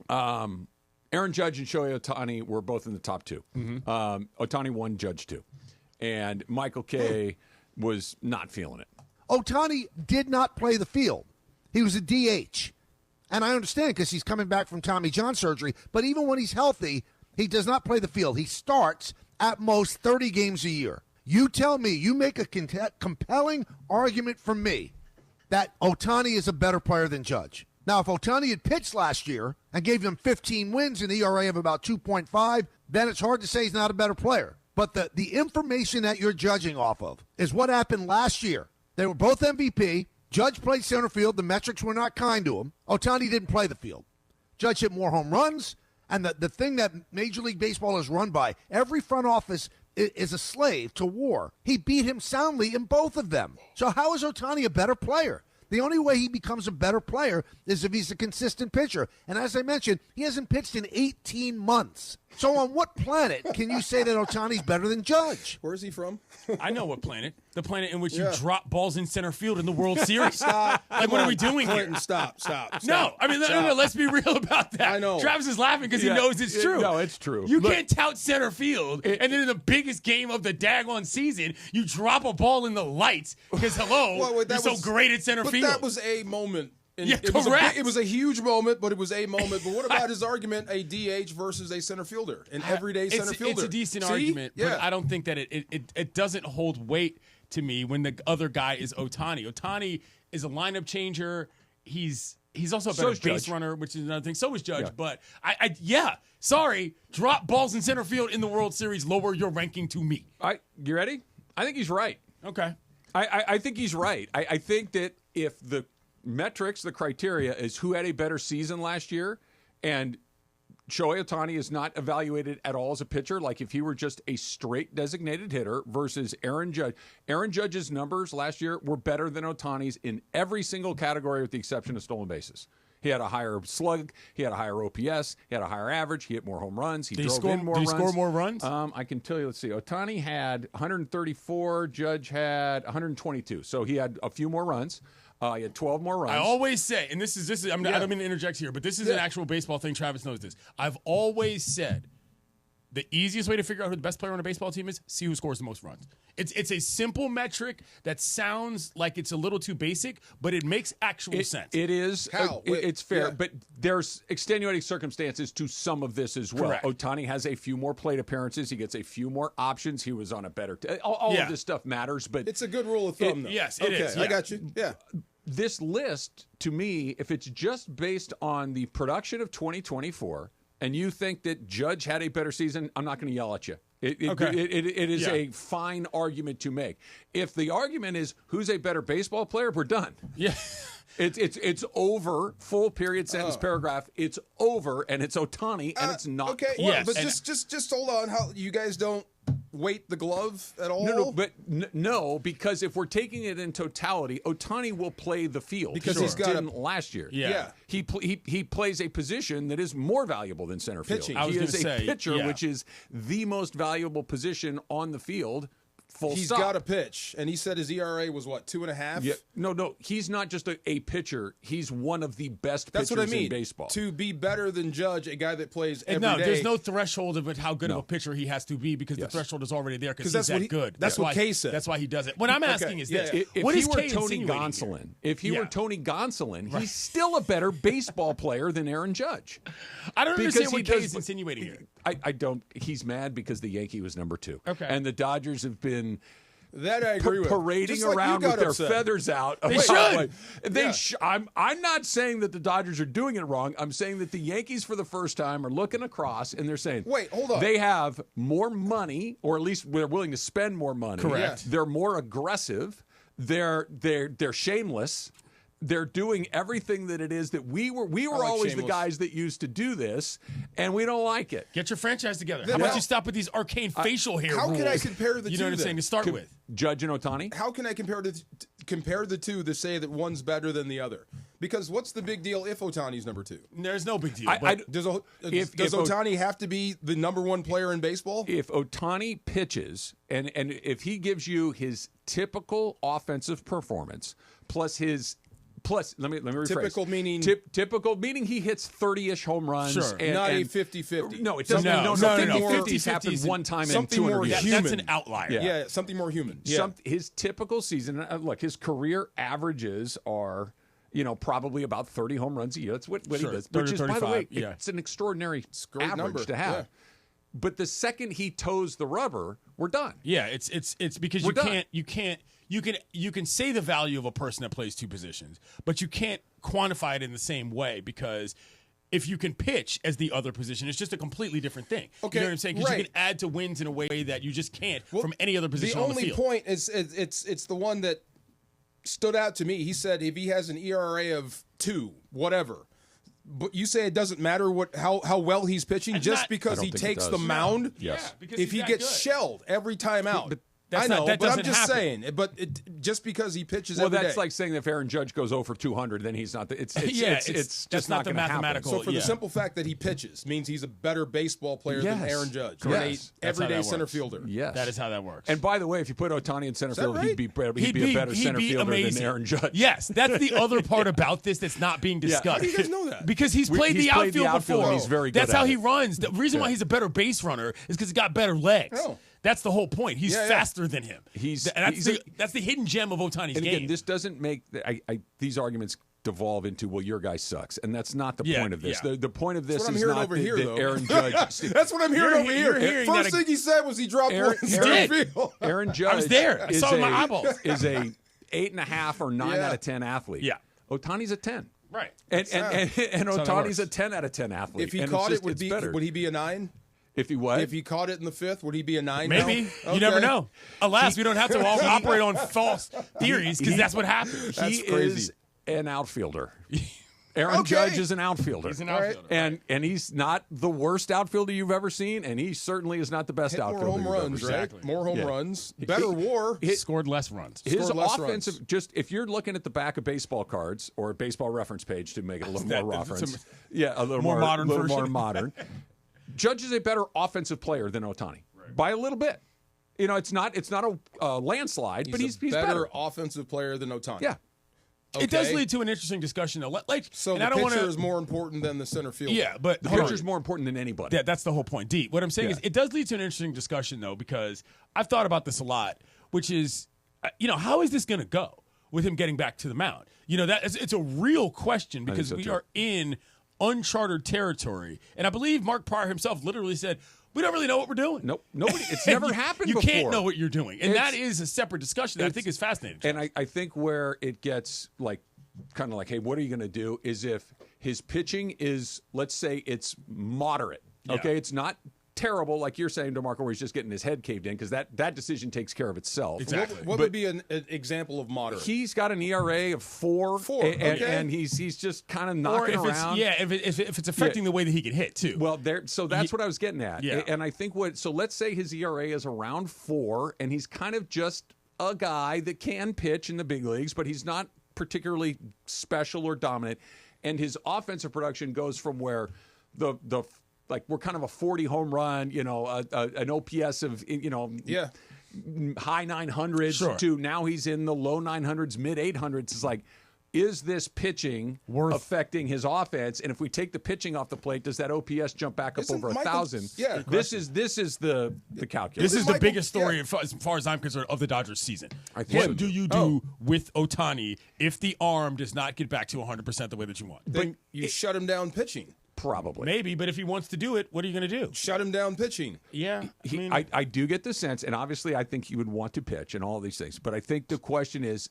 Aaron Judge and Shohei Ohtani were both in the top two. Ohtani won, Judge two. And Michael Kay was not feeling it. Ohtani did not play the field. He was a DH. And I understand because he's coming back from Tommy John surgery. But even when he's healthy, he does not play the field. He starts at most 30 games a year. You tell me, you make a compelling argument for me that Ohtani is a better player than Judge. Now, if Ohtani had pitched last year and gave them 15 wins and ERA of about 2.5, then it's hard to say he's not a better player. But the information that you're judging off of is what happened last year. They were both MVP. Judge played center field. The metrics were not kind to him. Ohtani didn't play the field. Judge hit more home runs. And the thing that Major League Baseball is run by, every front office is a slave to war. He beat him soundly in both of them. So how is Ohtani a better player? The only way he becomes a better player is if he's a consistent pitcher. And as I mentioned, he hasn't pitched in 18 months. So on what planet can you say that Ohtani's better than Judge? Where is he from? I know what planet. The planet in which you drop balls in center field in the World Series. Stop. Like, what are we doing here? Clinton, stop. No, I mean, no, let's be real about that. I know. Travis is laughing because he knows it's true. No, it's true. You can't tout center field, and then in the biggest game of the daggone season, you drop a ball in the lights because, you're so great at center field. But that was a moment. Correct. It was a huge moment, but it was a moment. But what about his argument, a DH versus a center fielder, an everyday center fielder? It's a decent argument, but I don't think that it doesn't hold weight to me when the other guy is Ohtani. Ohtani is a lineup changer. He's also a better base runner, which is another thing. So is Judge. But sorry, drop balls in center field in the World Series, lower your ranking to me. You ready? I think he's right. Okay. I think he's right. I think that if the metrics, the criteria is who had a better season last year, and Shohei Ohtani is not evaluated at all as a pitcher, like if he were just a straight designated hitter versus Aaron Judge. Aaron Judge's numbers last year were better than Ohtani's in every single category with the exception of stolen bases. He had a higher slug. He had a higher OPS. He had a higher average. He hit more home runs. He drove in more runs. Did he score more runs? I can tell you. Let's see. Ohtani had 134. Judge had 122. So he had a few more runs. He had 12 more runs. I always say, and this is I don't mean to interject here, but this is an actual baseball thing. Travis knows this. I've always said the easiest way to figure out who the best player on a baseball team is, see who scores the most runs. It's a simple metric that sounds like it's a little too basic, but it makes actual sense. It is. How? It's fair, but there's extenuating circumstances to some of this as well. Correct. Ohtani has a few more plate appearances. He gets a few more options. He was on a better all of this stuff matters, but it's a good rule of thumb, though. Yes, it is. I got you. Yeah. This list, to me, if it's just based on the production of 2024, and you think that Judge had a better season, I'm not going to yell at you. It is a fine argument to make. If the argument is who's a better baseball player, we're done. Yeah. It's over. Full period, sentence, paragraph. It's over, and it's Ohtani, and it's not. Okay, yes. but just hold on. How you guys don't weight the glove at all? No, because if we're taking it in totality, Ohtani will play the field because he didn't last year. Yeah. He plays a position that is more valuable than center field. Pitching. He is a pitcher, which is the most valuable position on the field. He's got to pitch, and he said his ERA was what, 2.5? Yeah, no, he's not just a pitcher. He's one of the best pitchers in baseball. To be better than Judge, a guy that plays every day. There's no threshold of how good of a pitcher he has to be because the threshold is already there because he's that good. That's what Kay said. That's why he does it. What I'm asking is this: If what he is were Kay Tony insinuating Gonsolin, here? Tony Gonsolin, he's still a better baseball player than Aaron Judge. I don't understand what Kay is insinuating here. I don't. He's mad because the Yankee was number 2. Okay, and the Dodgers have been. That I agree with. Parading around with their feathers out. They should. I'm not saying that the Dodgers are doing it wrong. I'm saying that the Yankees, for the first time, are looking across and they're saying, "Wait, hold on." They have more money, or at least they're willing to spend more money. Correct. Yeah. They're more aggressive. They're shameless. They're doing everything that it is that we were always shameless. The guys that used to do this, and we don't like it. Get your franchise together. How about you stop with these arcane facial hair rules? How can I compare the two? You know what I'm saying? To start with, Judge and Ohtani. How can I compare the two to say that one's better than the other? Because what's the big deal if Ohtani's number 2? There's no big deal. Does Ohtani have to be the number 1 player in baseball? If Ohtani pitches and if he gives you his typical offensive performance plus his plus, let me rephrase. Typical meaning typical meaning he hits 30-ish home runs. Sure. Not a 50-50. No, it doesn't. No, 50-50s happen one time in 200 years. That's an outlier. Yeah, something more human. Yeah. His typical season, look, his career averages are, probably about 30 home runs a year. That's what he does. 30, Which is, by the way, yeah. it's an extraordinary great average number. to have. Yeah. But the second he toes the rubber, we're done. Yeah, it's because you can say the value of a person that plays two positions, but you can't quantify it in the same way because if you can pitch as the other position, it's just a completely different thing. Okay, you know what I'm saying? Because right. you can add to wins in a way that you just can't from any other position the on the only field. point is it's the one that stood out to me. He said if he has an ERA of 2, whatever. But you say it doesn't matter how well he's pitching just because he takes the mound? Yes. Yeah, because if he he's gets that good. shelled every time out. But I know, that but I'm doesn't just happen. saying. But just because he pitches Well, every that's day. like saying if Aaron Judge goes over 200, then he's not. It's that's just not not the going to happen. mathematical- So for yeah. the simple fact that he pitches means he's a better baseball player than Yes. Aaron Judge. Correct. An Yes. That's how everyday that center works. fielder. Yes, That is how that works. And by the way, if you put Ohtani in center that field, right? he'd be a better center fielder amazing. than Aaron Judge. Yes, that's the other part about this that's not being discussed. How do you guys know that? Because he's played He's the played the outfield outfield before. and he's very good That's at how it. he runs. The reason why he's a better base runner is because he's got better legs. Oh. That's the whole point. He's Yeah. faster than him. That's the hidden gem of Ohtani's And game. again, this doesn't make these arguments devolve into your guy sucks, and that's not the point of this. Yeah. The point of this what I'm is hearing not over here, that though. Aaron Judge. That's what I'm hearing over you're here. hearing First that thing he said was he dropped one in center did. field. Aaron Judge. was there. I is saw it with my a- eyeballs. Is a 8.5 or 9 Yeah. out of 10 athlete. Yeah. Ohtani's a 10. right. And how that Ohtani's a works. 10 out of 10 athlete. If he and caught it's it, just, it's better. would he be a 9? If he what? If he caught it in the 5th, would he be a 9? Maybe. now? You never Okay. know. Alas, we don't have to all operate on false theories because that's what happens. He That's crazy. is an outfielder. Aaron Okay. Judge is an outfielder. He's an All right. outfielder. And he's not the worst outfielder you've ever seen, and he certainly is not the best Hit more outfielder home you've ever runs, seen. right? Exactly. More home Yeah. runs. Better WAR. Scored less runs. His Scored less offensive, runs. just if you're looking at the back of baseball cards or a baseball reference page to make it a little more That's reference, a little more modern little more version. modern. Judge is a better offensive player than Ohtani by a little bit. It's not a landslide, but he's a better. better offensive player than Otani. Yeah. It does Okay. lead to an interesting discussion, though. So and the I don't pitcher wanna, is more important than the center fielder. Yeah, but The hold on. pitcher's more important than anybody. That's the whole point. D. What I'm saying is, it does lead to an interesting discussion, though, because I've thought about this a lot, which is, how is this going to go with him getting back to the mound? It's a real question because so, we too. are in uncharted territory, and I believe Mark Pryor himself literally said, "We don't really know what we're doing." Nope. Nobody. It's never happened You before. can't know what you're doing, and It's- that is a separate discussion that I think is fascinating. And I think where it gets kind of like, hey, what are you going to do? Is if his pitching is, let's say, it's moderate. Okay, Yeah. it's not terrible like you're saying, DeMarco, where he's just getting his head caved in because that decision takes care of itself. Exactly. What would be an example of moderate? He's got an ERA of 4, okay. and he's just kind of or knocking if around. if it's affecting the way that he can hit too. Well, so that's what I was getting at. Yeah. And I think so let's say his ERA is around 4, and he's kind of just a guy that can pitch in the big leagues, but he's not particularly special or dominant. And his offensive production goes from where we're kind of a 40 home run, an OPS of, high 900s Sure. to now he's in the low 900s, mid 800s. It's like, is this pitching affecting his offense? And if we take the pitching off the plate, does that OPS jump back up Isn't over Michael- 1,000? Yeah. This is the calculus. This is the Michael- biggest story yeah. as far as I'm concerned of the Dodgers season. think What so. do you do with Ohtani if the arm does not get back to 100% the way that you want? Then you shut him down pitching. Probably. Maybe, but if he wants to do it, what are you going to do? Shut him down pitching. Yeah. I do get the sense, and obviously I think he would want to pitch and all these things, but I think the question is,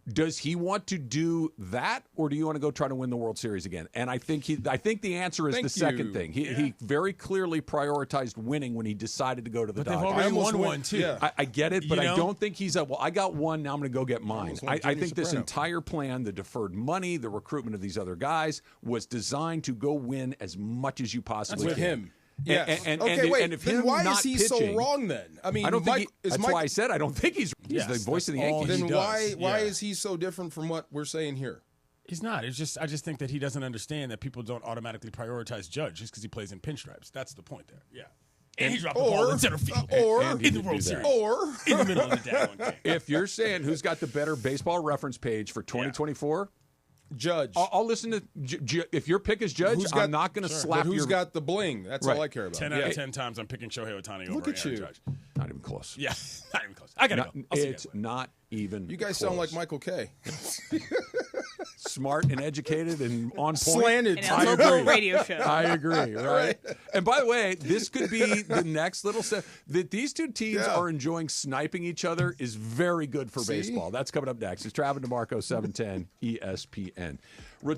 does he want to do that, or do you want to go try to win the World Series again? And I think the answer is Thank the second you. thing. He very clearly prioritized winning when he decided to go to the But they've Dodgers. already almost won went- one, too. yeah. I get it, but You I know? don't think he's I got one, now I'm going to go get mine. Almost won I Junior think this Soprano. entire plan, the deferred money, the recruitment of these other guys, was designed to go win as much as you possibly With can. him. Yes. And okay, wait. and if then him why not is he pitching, so wrong then? I mean, I don't think Mike, that's why I said I don't think he's Yes, the voice of the that's all Yankees. he Then does. why Yeah. is he so different from what we're saying here? He's not. I just think that he doesn't understand that people don't automatically prioritize Judge just because he plays in pinstripes. That's the point there. Yeah. And he dropped the ball in center field. or he in the did World do Series. that. Or In the middle of the day one game. If you're saying who's got the better baseball reference page for 2024, Judge. I'll listen to if your pick is Judge. I'm not going to slap. But who's got the bling? That's all I care about. 10 out of 10 times I'm picking Shohei Ohtani over Aaron Judge. Not even close. Yeah, not even close. I gotta go. It's not even. You guys close. sound like Michael Kay. Smart and educated and on point. Slanted. In a local radio show. I agree, right? And by the way, this could be the next little step. That these two teams are enjoying sniping each other is very good for baseball. That's coming up next. It's Travis DeMarco, 710 ESPN.